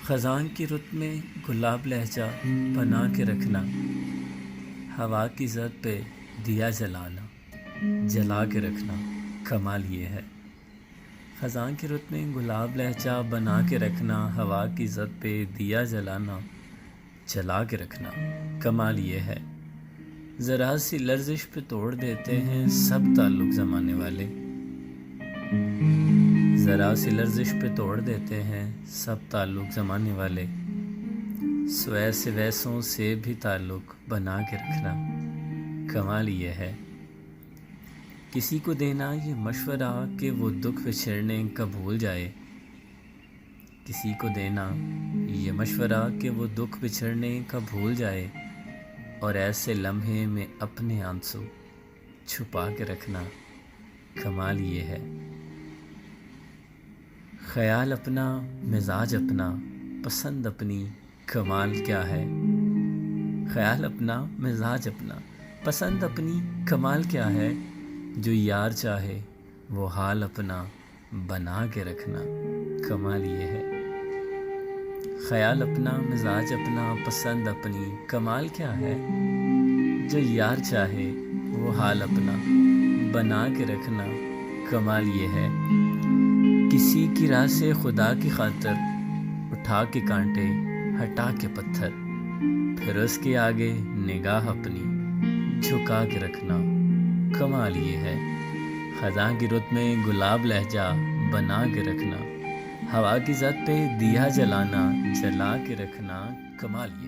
خزاں کی رت میں گلاب لہجہ بنا کے رکھنا، ہوا کی زد پہ دیا جلانا، جلا کے رکھنا، کمال یہ ہے۔ خزاں کی رت میں گلاب لہجہ بنا کے رکھنا، ہوا کی زد پہ دیا جلانا، جلا کے رکھنا، کمال یہ ہے۔ ذرا سی لرزش پہ توڑ دیتے ہیں سب تعلق زمانے والے، ذرا سی لرزش پہ توڑ دیتے ہیں سب تعلق زمانے والے، سو ایسے ویسوں سے بھی تعلق بنا کے رکھنا، کمال یہ ہے۔ کسی کو دینا یہ مشورہ کہ وہ دکھ بچھڑنے کا بھول جائے، کسی کو دینا یہ مشورہ کہ وہ دکھ بچھڑنے کا بھول جائے، اور ایسے لمحے میں اپنے آنسو چھپا کے رکھنا، کمال یہ ہے۔ خیال اپنا، مزاج اپنا، پسند اپنی، کمال کیا ہے۔ خیال اپنا، مزاج اپنا، پسند اپنی، کمال کیا ہے۔ جو یار چاہے وہ حال اپنا بنا کے رکھنا، کمال یہ ہے۔ خیال اپنا، مزاج اپنا، پسند اپنی، کمال کیا ہے۔ جو یار چاہے وہ حال اپنا بنا کے رکھنا، کمال یہ ہے۔ کسی کی راہ سے خدا کی خاطر اٹھا کے کانٹے، ہٹا کے پتھر، پھر اس کے آگے نگاہ اپنی جھکا کے رکھنا، کمال یہ ہے۔ خزاں کی رت میں گلاب لہجہ بنا کے رکھنا، ہوا کی زد پہ دیا جلانا، جلا کے رکھنا، کمال یہ ہے۔